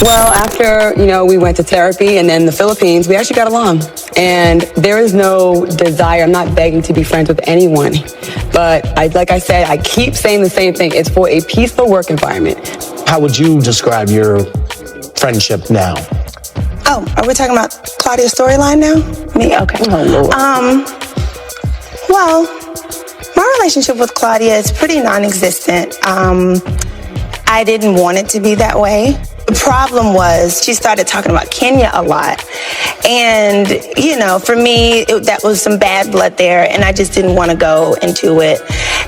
Well, after, we went to therapy and then the Philippines, we actually got along. And there is no desire, I'm not begging to be friends with anyone. But like I said, I keep saying the same thing. It's for a peaceful work environment. How would you describe your friendship now? Oh, are we talking about Claudia's storyline now? Me? Okay. Oh, Lord. Well, my relationship with Claudia is pretty non-existent. I didn't want it to be that way. The problem was she started talking about Kenya a lot. And, for me, that was some bad blood there, and I just didn't want to go into it.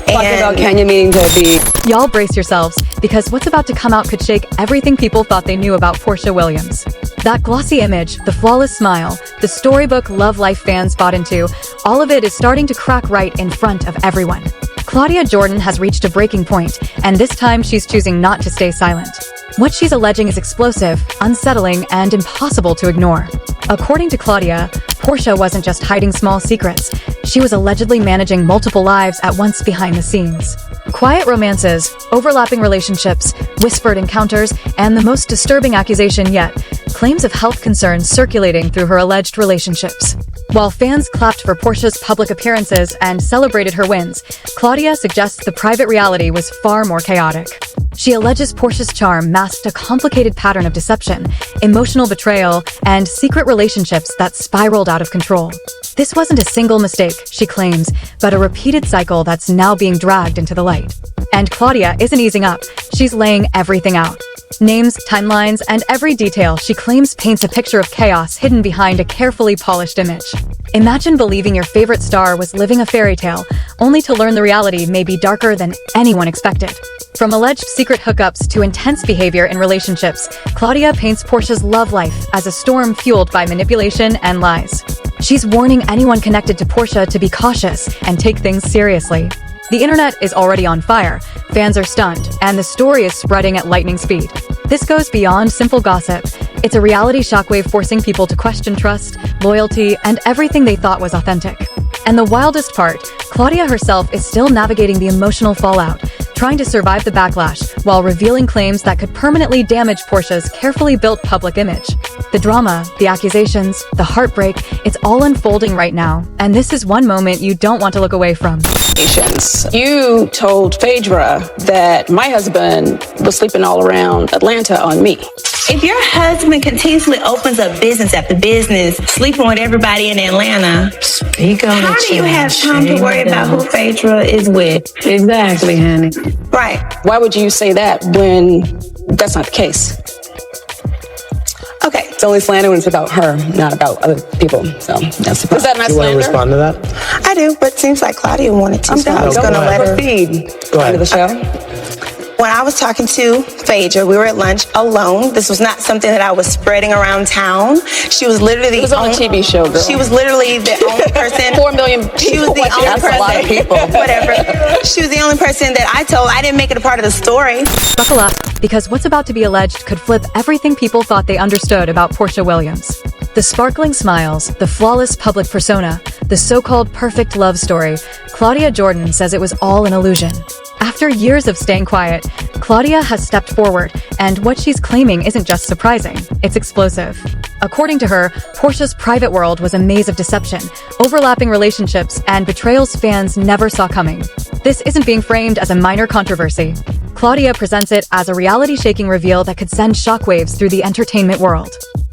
Talking about Kenya meaning to be... Y'all brace yourselves, because what's about to come out could shake everything people thought they knew about Porsha Williams. That glossy image, the flawless smile, the storybook love life fans bought into, all of it is starting to crack right in front of everyone. Claudia Jordan has reached a breaking point, and this time she's choosing not to stay silent. What she's alleging is explosive, unsettling, and impossible to ignore. According to Claudia, Porsha wasn't just hiding small secrets. She was allegedly managing multiple lives at once behind the scenes. Quiet romances, overlapping relationships, whispered encounters, and the most disturbing accusation yet, claims of health concerns circulating through her alleged relationships. While fans clapped for Porsha's public appearances and celebrated her wins, Claudia suggests the private reality was far more chaotic. She alleges Porsha's charm masked a complicated pattern of deception, emotional betrayal, and secret relationships that spiraled out of control. This wasn't a single mistake, she claims, but a repeated cycle that's now being dragged into the light. And Claudia isn't easing up. She's laying everything out. Names, timelines, and every detail she claims paints a picture of chaos hidden behind a carefully polished image. Imagine believing your favorite star was living a fairy tale, only to learn the reality may be darker than anyone expected. From alleged secret hookups to intense behavior in relationships, Claudia paints Porsha's love life as a storm fueled by manipulation and lies. She's warning anyone connected to Porsha to be cautious and take things seriously. The internet is already on fire, fans are stunned, and the story is spreading at lightning speed. This goes beyond simple gossip. It's a reality shockwave forcing people to question trust, loyalty, and everything they thought was authentic. And the wildest part, Claudia herself is still navigating the emotional fallout, trying to survive the backlash while revealing claims that could permanently damage Porsha's carefully built public image. The drama, the accusations, the heartbreak, it's all unfolding right now, and this is one moment you don't want to look away from. You told Phaedra that my husband was sleeping all around Atlanta on me. If your husband continuously opens up business after business, sleeping with everybody in Atlanta, how do you have time to worry about who Phaedra is with? Exactly, honey. Right. Why would you say that when that's not the case? Okay. It's only slander when it's about her, not about other people. So that's the problem. Is that not Do you want slander? to respond to that? I do, but it seems like Claudia wanted to, so I was going to let her. Feed Go ahead. into the show. When I was talking to Phaedra, we were at lunch alone. This was not something that I was spreading around town. She was literally It was on a TV show, girl. She was literally the only person. 4 million people. She was the only That's person. a lot of people. Whatever. She was the only person that I told. I didn't make it a part of the story. Buckle up, because what's about to be alleged could flip everything people thought they understood about Porsha Williams. The sparkling smiles, the flawless public persona, the so-called perfect love story, Claudia Jordan says it was all an illusion. After years of staying quiet, Claudia has stepped forward, and what she's claiming isn't just surprising, it's explosive. According to her, Porsha's private world was a maze of deception, overlapping relationships, and betrayals fans never saw coming. This isn't being framed as a minor controversy. Claudia presents it as a reality-shaking reveal that could send shockwaves through the entertainment world.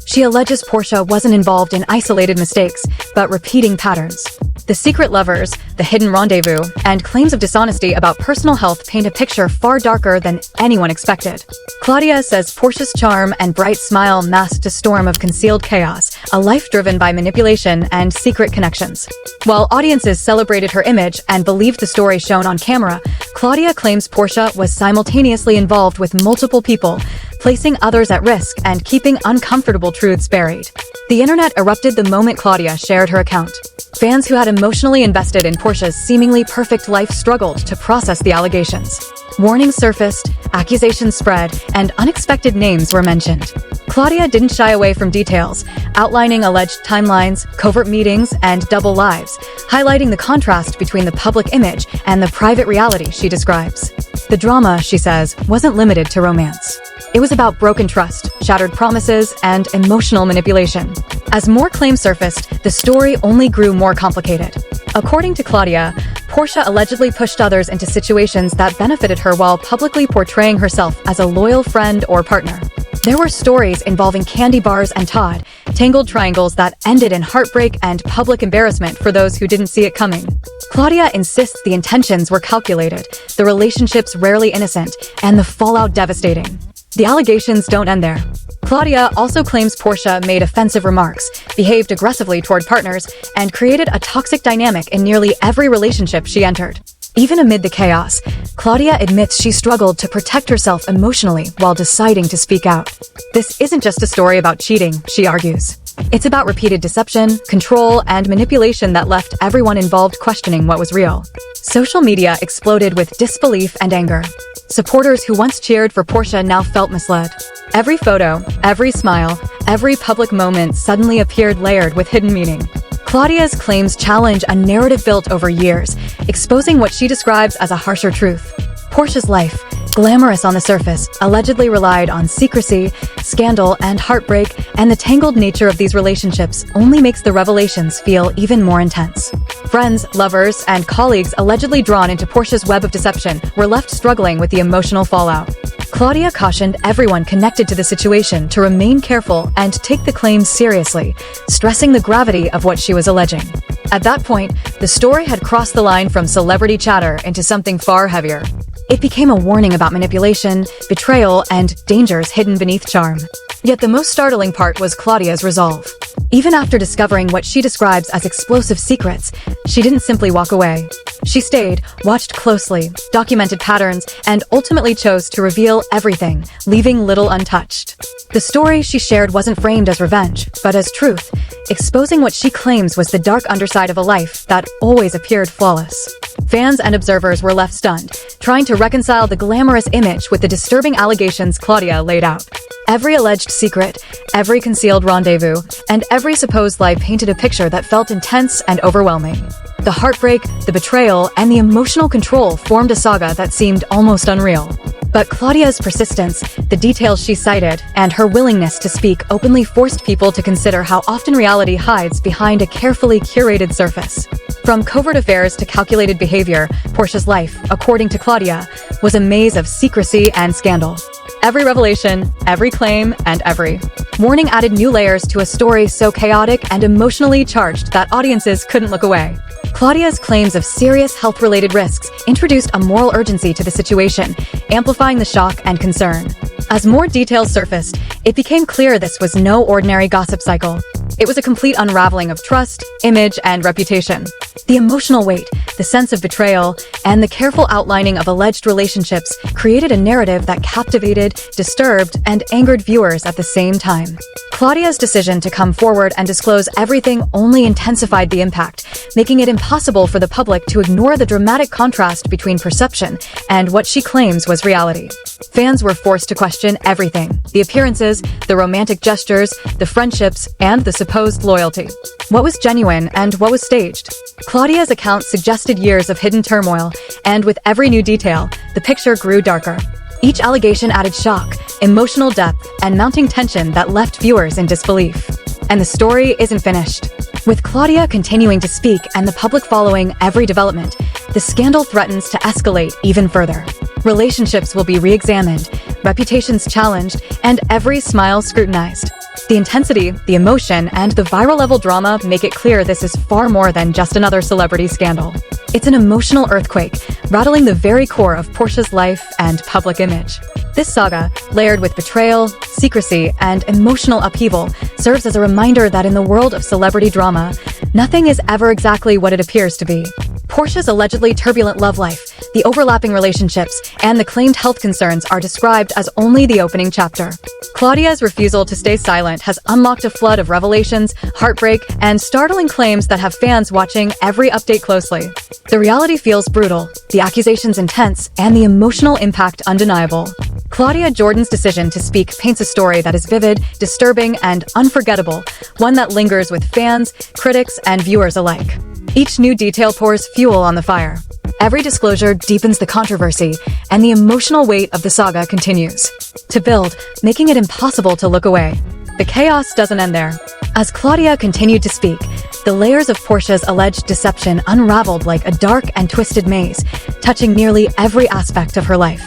She alleges Porsha wasn't involved in isolated mistakes, but repeating patterns. The secret lovers, the hidden rendezvous, and claims of dishonesty about personal health paint a picture far darker than anyone expected. Claudia says Porsha's charm and bright smile masked a storm of concealed chaos, a life driven by manipulation and secret connections. While audiences celebrated her image and believed the story shown on camera, Claudia claims Porsha was simultaneously involved with multiple people, placing others at risk and keeping uncomfortable truths buried. The internet erupted the moment Claudia shared her account. Fans who had emotionally invested in Porsha's seemingly perfect life struggled to process the allegations. Warnings surfaced, accusations spread, and unexpected names were mentioned. Claudia didn't shy away from details, outlining alleged timelines, covert meetings, and double lives, highlighting the contrast between the public image and the private reality she describes. The drama, she says, wasn't limited to romance. It was about broken trust, shattered promises, and emotional manipulation. As more claims surfaced, the story only grew more complicated. According to Claudia, Porsha allegedly pushed others into situations that benefited her while publicly portraying herself as a loyal friend or partner. There were stories involving candy bars and Todd, tangled triangles that ended in heartbreak and public embarrassment for those who didn't see it coming. Claudia insists the intentions were calculated, the relationships rarely innocent, and the fallout devastating. The allegations don't end there. Claudia also claims Porsha made offensive remarks, behaved aggressively toward partners, and created a toxic dynamic in nearly every relationship she entered. Even amid the chaos, Claudia admits she struggled to protect herself emotionally while deciding to speak out. This isn't just a story about cheating, she argues. It's about repeated deception, control, and manipulation that left everyone involved questioning what was real. Social media exploded with disbelief and anger. Supporters who once cheered for Porsha now felt misled. Every photo, every smile, every public moment suddenly appeared layered with hidden meaning. Claudia's claims challenge a narrative built over years, exposing what she describes as a harsher truth. Porsha's life, glamorous on the surface, allegedly relied on secrecy, scandal, and heartbreak, and the tangled nature of these relationships only makes the revelations feel even more intense. Friends, lovers, and colleagues allegedly drawn into Porsha's web of deception were left struggling with the emotional fallout. Claudia cautioned everyone connected to the situation to remain careful and take the claims seriously, stressing the gravity of what she was alleging. At that point, the story had crossed the line from celebrity chatter into something far heavier. It became a warning about manipulation, betrayal, and dangers hidden beneath charm. Yet the most startling part was Claudia's resolve. Even after discovering what she describes as explosive secrets, she didn't simply walk away. She stayed, watched closely, documented patterns, and ultimately chose to reveal everything, leaving little untouched. The story she shared wasn't framed as revenge, but as truth, exposing what she claims was the dark underside of a life that always appeared flawless. Fans and observers were left stunned, trying to reconcile the glamorous image with the disturbing allegations Claudia laid out. Every alleged secret, every concealed rendezvous, and every supposed lie painted a picture that felt intense and overwhelming. The heartbreak, the betrayal, and the emotional control formed a saga that seemed almost unreal. But Claudia's persistence, the details she cited, and her willingness to speak openly forced people to consider how often reality hides behind a carefully curated surface. From covert affairs to calculated behavior, Porsha's life, according to Claudia, was a maze of secrecy and scandal. Every revelation, every claim, and every warning added new layers to a story so chaotic and emotionally charged that audiences couldn't look away. Claudia's claims of serious health-related risks introduced a moral urgency to the situation, amplifying the shock and concern. As more details surfaced, it became clear this was no ordinary gossip cycle. It was a complete unraveling of trust, image, and reputation. The emotional weight, the sense of betrayal, and the careful outlining of alleged relationships created a narrative that captivated, disturbed, and angered viewers at the same time. Claudia's decision to come forward and disclose everything only intensified the impact, making it impossible for the public to ignore the dramatic contrast between perception and what she claims was reality. Fans were forced to question everything: the appearances, the romantic gestures, the friendships, and the supposed loyalty. What was genuine and what was staged? Claudia's account suggested years of hidden turmoil, and with every new detail, the picture grew darker. Each allegation added shock, emotional depth, and mounting tension that left viewers in disbelief. And the story isn't finished. With Claudia continuing to speak and the public following every development, the scandal threatens to escalate even further. Relationships will be re-examined, reputations challenged, and every smile scrutinized. The intensity, the emotion, and the viral-level drama make it clear this is far more than just another celebrity scandal. It's an emotional earthquake, rattling the very core of Porsha's life and public image. This saga, layered with betrayal, secrecy, and emotional upheaval, serves as a reminder that in the world of celebrity drama, nothing is ever exactly what it appears to be. Porsha's allegedly turbulent love life, the overlapping relationships, and the claimed health concerns are described as only the opening chapter. Claudia's refusal to stay silent has unlocked a flood of revelations, heartbreak, and startling claims that have fans watching every update closely. The reality feels brutal, the accusations intense, and the emotional impact undeniable. Claudia Jordan's decision to speak paints a story that is vivid, disturbing, and unforgettable, one that lingers with fans, critics, and viewers alike. Each new detail pours fuel on the fire. Every disclosure deepens the controversy, and the emotional weight of the saga continues to build, making it impossible to look away. The chaos doesn't end there. As Claudia continued to speak, the layers of Porsha's alleged deception unraveled like a dark and twisted maze, touching nearly every aspect of her life.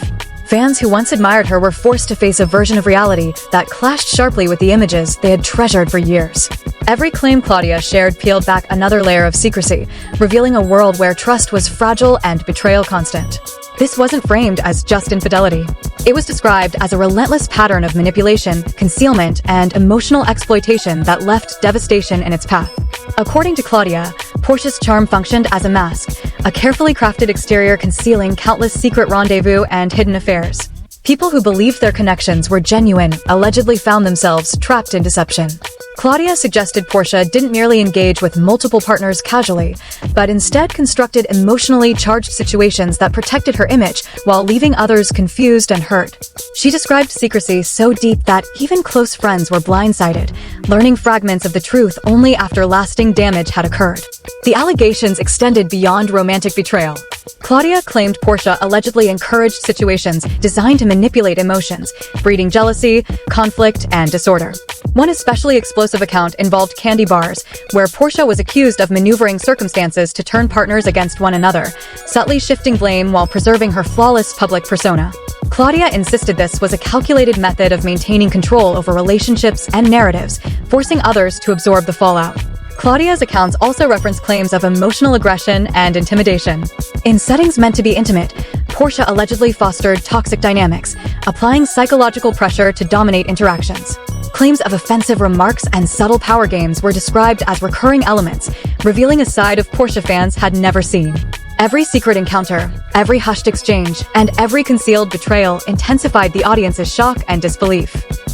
Fans who once admired her were forced to face a version of reality that clashed sharply with the images they had treasured for years. Every claim Claudia shared peeled back another layer of secrecy, revealing a world where trust was fragile and betrayal constant. This wasn't framed as just infidelity. It was described as a relentless pattern of manipulation, concealment, and emotional exploitation that left devastation in its path. According to Claudia, Porsha's charm functioned as a mask, a carefully crafted exterior concealing countless secret rendezvous and hidden affairs. People who believed their connections were genuine allegedly found themselves trapped in deception. Claudia suggested Porsha didn't merely engage with multiple partners casually, but instead constructed emotionally charged situations that protected her image while leaving others confused and hurt. She described secrecy so deep that even close friends were blindsided, learning fragments of the truth only after lasting damage had occurred. The allegations extended beyond romantic betrayal. Claudia claimed Porsha allegedly encouraged situations designed to manipulate emotions, breeding jealousy, conflict, and disorder. One especially explosive account involved candy bars, where Porsha was accused of maneuvering circumstances to turn partners against one another, subtly shifting blame while preserving her flawless public persona. Claudia insisted this was a calculated method of maintaining control over relationships and narratives, forcing others to absorb the fallout. Claudia's accounts also reference claims of emotional aggression and intimidation. In settings meant to be intimate, Porsha allegedly fostered toxic dynamics, applying psychological pressure to dominate interactions. Claims of offensive remarks and subtle power games were described as recurring elements, revealing a side of Porsha fans had never seen. Every secret encounter, every hushed exchange, and every concealed betrayal intensified the audience's shock and disbelief.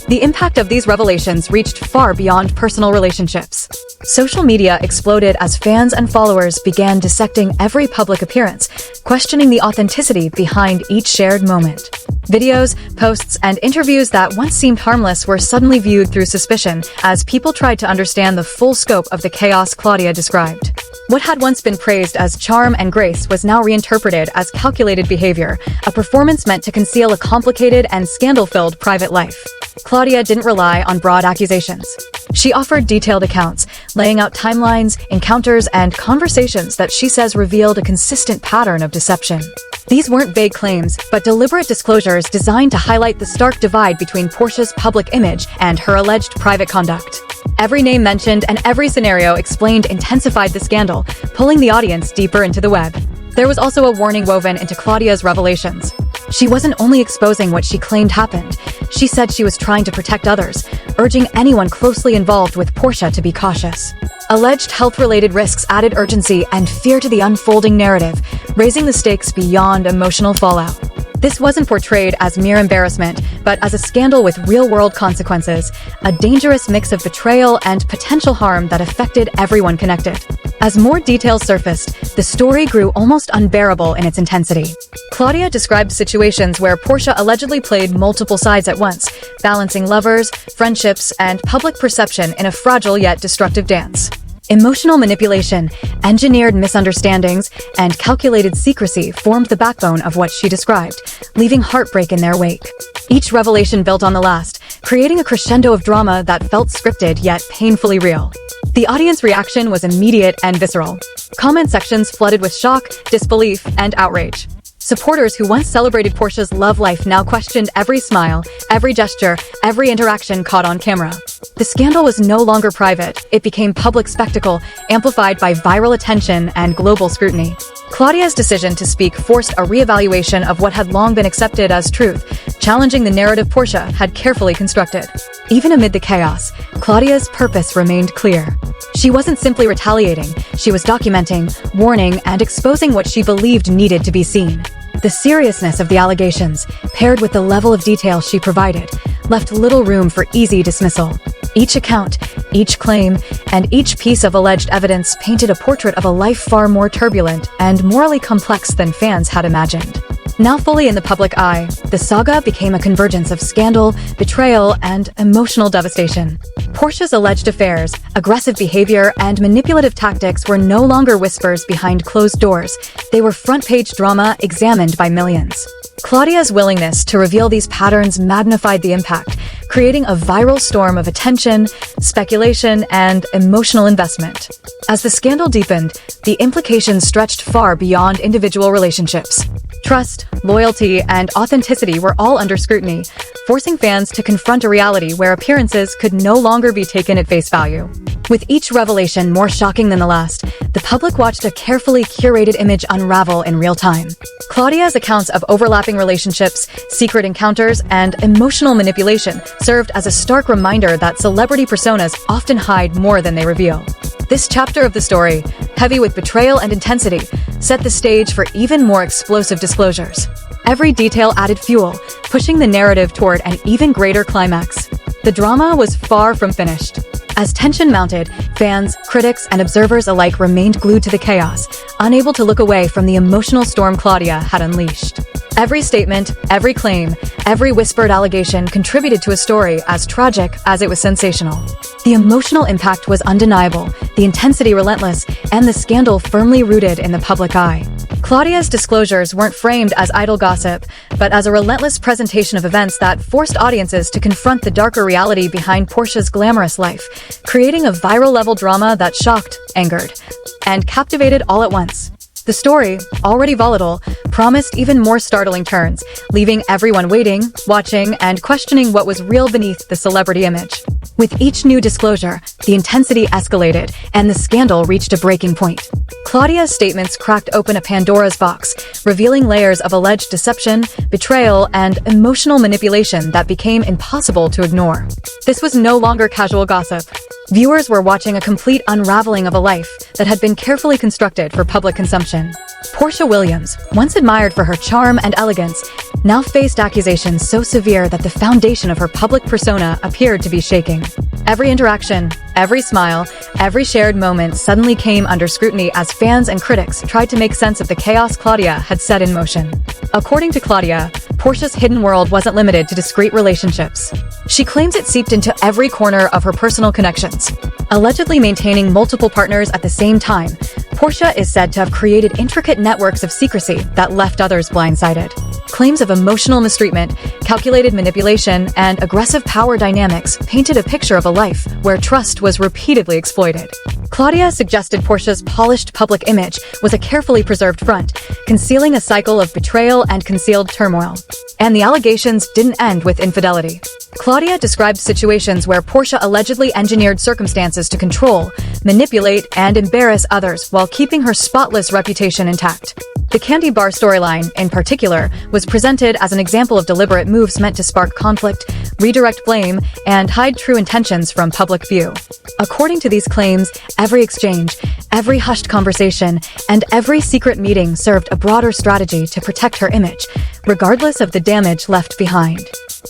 The impact of these revelations reached far beyond personal relationships. Social media exploded as fans and followers began dissecting every public appearance, questioning the authenticity behind each shared moment. Videos, posts, and interviews that once seemed harmless were suddenly viewed through suspicion as people tried to understand the full scope of the chaos Claudia described. What had once been praised as charm and grace was now reinterpreted as calculated behavior, a performance meant to conceal a complicated and scandal-filled private life. Claudia didn't rely on broad accusations. She offered detailed accounts, laying out timelines, encounters, and conversations that she says revealed a consistent pattern of deception. These weren't vague claims, but deliberate disclosures designed to highlight the stark divide between Porsha's public image and her alleged private conduct. Every name mentioned and every scenario explained intensified the scandal, pulling the audience deeper into the web. There was also a warning woven into Claudia's revelations. She wasn't only exposing what she claimed happened, she said she was trying to protect others, urging anyone closely involved with Porsha to be cautious. Alleged health-related risks added urgency and fear to the unfolding narrative, raising the stakes beyond emotional fallout. This wasn't portrayed as mere embarrassment, but as a scandal with real-world consequences, a dangerous mix of betrayal and potential harm that affected everyone connected. As more details surfaced, the story grew almost unbearable in its intensity. Claudia described situations where Porsha allegedly played multiple sides at once, balancing lovers, friendships, and public perception in a fragile yet destructive dance. Emotional manipulation, engineered misunderstandings, and calculated secrecy formed the backbone of what she described, leaving heartbreak in their wake. Each revelation built on the last, creating a crescendo of drama that felt scripted yet painfully real. The audience reaction was immediate and visceral. Comment sections flooded with shock, disbelief, and outrage. Supporters who once celebrated Porsha's love life now questioned every smile, every gesture, every interaction caught on camera. The scandal was no longer private, it became public spectacle, amplified by viral attention and global scrutiny. Claudia's decision to speak forced a reevaluation of what had long been accepted as truth, challenging the narrative Porsha had carefully constructed. Even amid the chaos, Claudia's purpose remained clear. She wasn't simply retaliating, she was documenting, warning, and exposing what she believed needed to be seen. The seriousness of the allegations, paired with the level of detail she provided, left little room for easy dismissal. Each account, each claim, and each piece of alleged evidence painted a portrait of a life far more turbulent and morally complex than fans had imagined. Now fully in the public eye, the saga became a convergence of scandal, betrayal, and emotional devastation. Porsha's alleged affairs, aggressive behavior, and manipulative tactics were no longer whispers behind closed doors. They were front-page drama examined by millions. Claudia's willingness to reveal these patterns magnified the impact, creating a viral storm of attention, speculation, and emotional investment. As the scandal deepened, the implications stretched far beyond individual relationships. Trust, loyalty, and authenticity were all under scrutiny, forcing fans to confront a reality where appearances could no longer be taken at face value. With each revelation more shocking than the last, the public watched a carefully curated image unravel in real time. Claudia's accounts of overlapping relationships, secret encounters, and emotional manipulation served as a stark reminder that celebrity personas often hide more than they reveal. This chapter of the story, heavy with betrayal and intensity, set the stage for even more explosive disclosures. Every detail added fuel, pushing the narrative toward an even greater climax. The drama was far from finished. As tension mounted, fans, critics, and observers alike remained glued to the chaos, unable to look away from the emotional storm Claudia had unleashed. Every statement, every claim, every whispered allegation contributed to a story as tragic as it was sensational. The emotional impact was undeniable, the intensity relentless, and the scandal firmly rooted in the public eye. Claudia's disclosures weren't framed as idle gossip, but as a relentless presentation of events that forced audiences to confront the darker reality behind Porsha's glamorous life, creating a viral-level drama that shocked, angered, and captivated all at once. The story, already volatile, promised even more startling turns, leaving everyone waiting, watching, and questioning what was real beneath the celebrity image. With each new disclosure, the intensity escalated, and the scandal reached a breaking point. Claudia's statements cracked open a Pandora's box, revealing layers of alleged deception, betrayal, and emotional manipulation that became impossible to ignore. This was no longer casual gossip. Viewers were watching a complete unraveling of a life that had been carefully constructed for public consumption. Porsha Williams, once admired for her charm and elegance, now faced accusations so severe that the foundation of her public persona appeared to be shaking. Every interaction, every smile, every shared moment suddenly came under scrutiny as fans and critics tried to make sense of the chaos Claudia had set in motion. According to Claudia, Porsha's hidden world wasn't limited to discreet relationships. She claims it seeped into every corner of her personal connections. Allegedly maintaining multiple partners at the same time, Porsha is said to have created intricate networks of secrecy that left others blindsided. Claims of emotional mistreatment, calculated manipulation, and aggressive power dynamics painted a picture of a life where trust was repeatedly exploited. Claudia suggested Porsha's polished public image was a carefully preserved front, concealing a cycle of betrayal and concealed turmoil. And the allegations didn't end with infidelity. Claudia described situations where Porsha allegedly engineered circumstances to control, manipulate, and embarrass others while keeping her spotless reputation intact. The candy bar storyline, in particular, was presented as an example of deliberate moves meant to spark conflict, redirect blame, and hide true intentions from public view. According to these claims, every exchange, every hushed conversation, and every secret meeting served a broader strategy to protect her image, regardless of the damage left behind.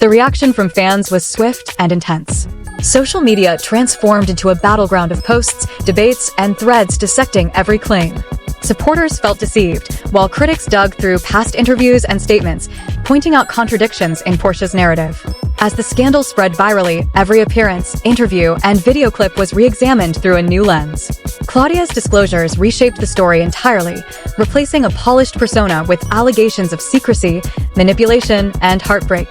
The reaction from fans was swift and intense. Social media transformed into a battleground of posts, debates, and threads dissecting every claim. Supporters felt deceived, while critics dug through past interviews and statements, pointing out contradictions in Porsha's narrative. As the scandal spread virally, every appearance, interview, and video clip was re-examined through a new lens. Claudia's disclosures reshaped the story entirely, replacing a polished persona with allegations of secrecy, manipulation, and heartbreak.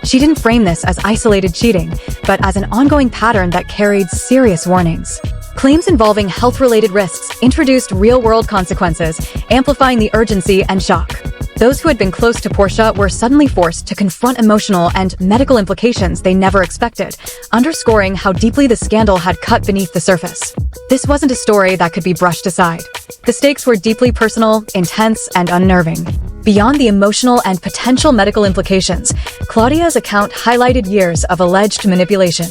She didn't frame this as isolated cheating, but as an ongoing pattern that carried serious warnings. Claims involving health-related risks introduced real-world consequences, amplifying the urgency and shock. Those who had been close to Porsha were suddenly forced to confront emotional and medical implications they never expected, underscoring how deeply the scandal had cut beneath the surface. This wasn't a story that could be brushed aside. The stakes were deeply personal, intense, and unnerving. Beyond the emotional and potential medical implications, Claudia's account highlighted years of alleged manipulation.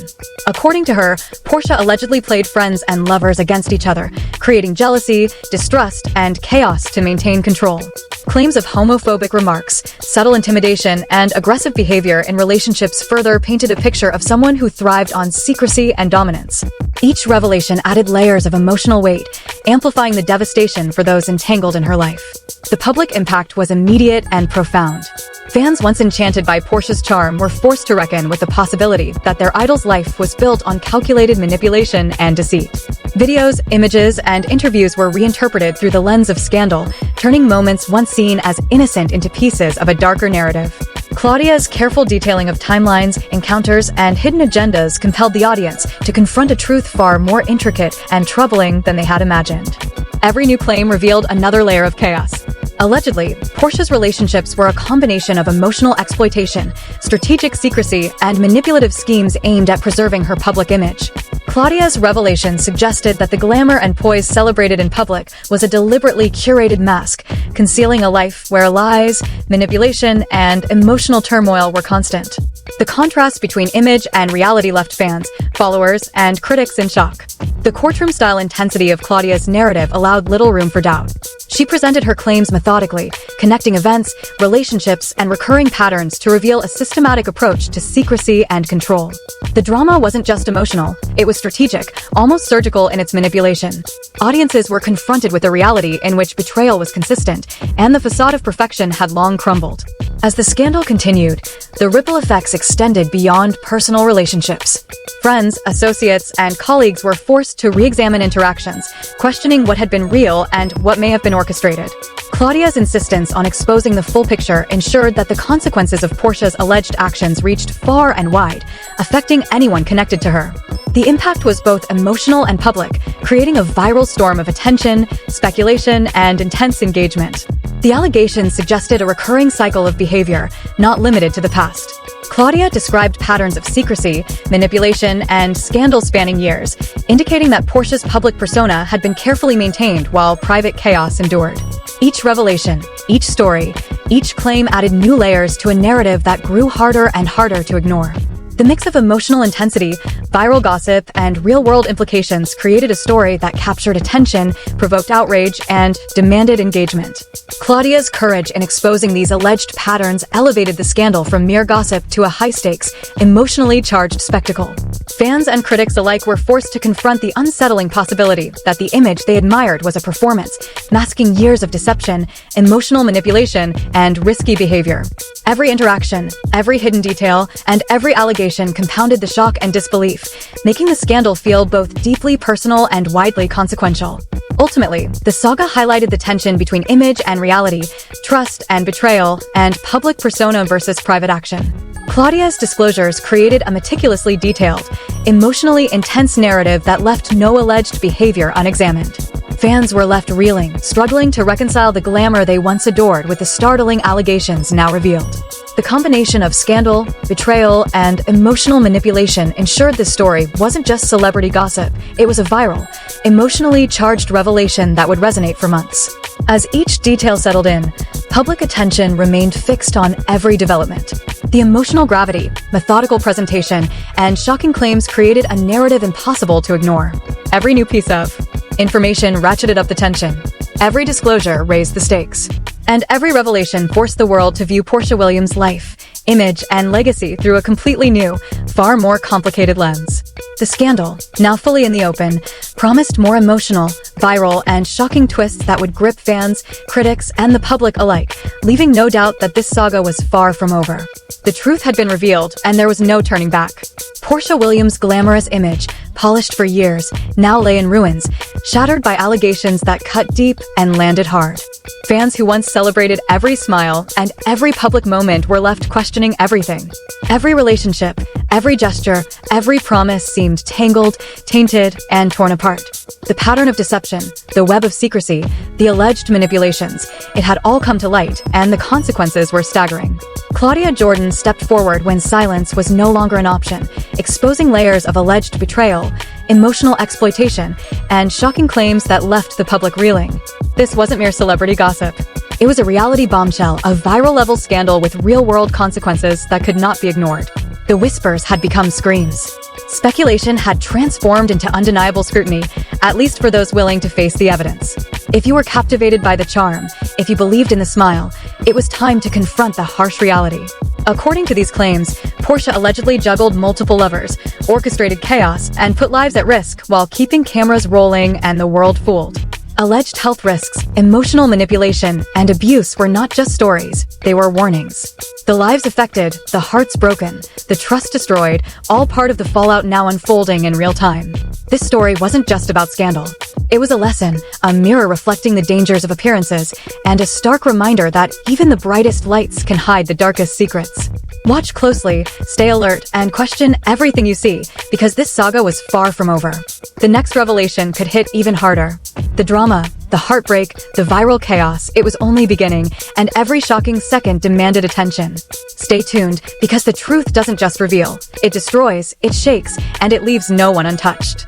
According to her, Porsha allegedly played friends and lovers against each other, creating jealousy, distrust, and chaos to maintain control. Claims of homophobic remarks, subtle intimidation, and aggressive behavior in relationships further painted a picture of someone who thrived on secrecy and dominance. Each revelation added layers of emotional weight, amplifying the devastation for those entangled in her life. The public impact was immediate and profound. Fans once enchanted by Porsha's charm were forced to reckon with the possibility that their idol's life was built on calculated manipulation and deceit. Videos, images, and interviews were reinterpreted through the lens of scandal, turning moments once seen as innocent into pieces of a darker narrative. Claudia's careful detailing of timelines, encounters, and hidden agendas compelled the audience to confront a truth far more intricate and troubling than they had imagined. Every new claim revealed another layer of chaos. Allegedly, Porsha's relationships were a combination of emotional exploitation, strategic secrecy, and manipulative schemes aimed at preserving her public image. Claudia's revelation suggested that the glamour and poise celebrated in public was a deliberately curated mask, concealing a life where lies, manipulation, and emotional turmoil were constant. The contrast between image and reality left fans, followers, and critics in shock. The courtroom-style intensity of Claudia's narrative allowed little room for doubt. She presented her claims methodically, connecting events, relationships, and recurring patterns to reveal a systematic approach to secrecy and control. The drama wasn't just emotional, it was strategic, almost surgical in its manipulation. Audiences were confronted with a reality in which betrayal was consistent, and the facade of perfection had long crumbled. As the scandal continued, the ripple effects extended beyond personal relationships. Friends, associates, and colleagues were forced to re-examine interactions, questioning what had been real and what may have been orchestrated. Claudia's insistence on exposing the full picture ensured that the consequences of Porsha's alleged actions reached far and wide, affecting anyone connected to her. The impact was both emotional and public, creating a viral storm of attention, speculation, and intense engagement. The allegations suggested a recurring cycle of behavior, not limited to the past. Claudia described patterns of secrecy, manipulation, and scandal spanning years, indicating that Porsha's public persona had been carefully maintained while private chaos endured. Each revelation, each story, each claim added new layers to a narrative that grew harder and harder to ignore. The mix of emotional intensity, viral gossip, and real-world implications created a story that captured attention, provoked outrage, and demanded engagement. Claudia's courage in exposing these alleged patterns elevated the scandal from mere gossip to a high-stakes, emotionally charged spectacle. Fans and critics alike were forced to confront the unsettling possibility that the image they admired was a performance, masking years of deception, emotional manipulation, and risky behavior. Every interaction, every hidden detail, and every allegation compounded the shock and disbelief, making the scandal feel both deeply personal and widely consequential. Ultimately, the saga highlighted the tension between image and reality, trust and betrayal, and public persona versus private action. Claudia's disclosures created a meticulously detailed, emotionally intense narrative that left no alleged behavior unexamined. Fans were left reeling, struggling to reconcile the glamour they once adored with the startling allegations now revealed. The combination of scandal, betrayal, and emotional manipulation ensured this story wasn't just celebrity gossip, it was a viral, emotionally charged revelation that would resonate for months. As each detail settled in, public attention remained fixed on every development. The emotional gravity, methodical presentation, and shocking claims created a narrative impossible to ignore. Every new piece of information ratcheted up the tension. Every disclosure raised the stakes. And every revelation forced the world to view Porsha Williams' life, image, and legacy through a completely new, far more complicated lens. The scandal, now fully in the open, promised more emotional, viral, and shocking twists that would grip fans, critics, and the public alike, leaving no doubt that this saga was far from over. The truth had been revealed, and there was no turning back. Porsha Williams' glamorous image, polished for years, now lay in ruins, shattered by allegations that cut deep and landed hard. Fans who once celebrated every smile and every public moment were left questioning everything. Every relationship, every gesture, every promise seemed tangled, tainted, and torn apart. The pattern of deception, the web of secrecy, the alleged manipulations, it had all come to light, and the consequences were staggering. Claudia Jordan stepped forward when silence was no longer an option, exposing layers of alleged betrayal, emotional exploitation, and shocking claims that left the public reeling. This wasn't mere celebrity gossip. It was a reality bombshell, a viral-level scandal with real-world consequences that could not be ignored. The whispers had become screams. Speculation had transformed into undeniable scrutiny, at least for those willing to face the evidence. If you were captivated by the charm, if you believed in the smile, it was time to confront the harsh reality. According to these claims, Porsha allegedly juggled multiple lovers, orchestrated chaos, and put lives at risk while keeping cameras rolling and the world fooled. Alleged health risks, emotional manipulation, and abuse were not just stories, they were warnings. The lives affected, the hearts broken, the trust destroyed, all part of the fallout now unfolding in real time. This story wasn't just about scandal. It was a lesson, a mirror reflecting the dangers of appearances, and a stark reminder that even the brightest lights can hide the darkest secrets. Watch closely, stay alert, and question everything you see, because this saga was far from over. The next revelation could hit even harder. The drama, the heartbreak, the viral chaos, it was only beginning, and every shocking second demanded attention. Stay tuned, because the truth doesn't just reveal. It destroys, it shakes, and it leaves no one untouched.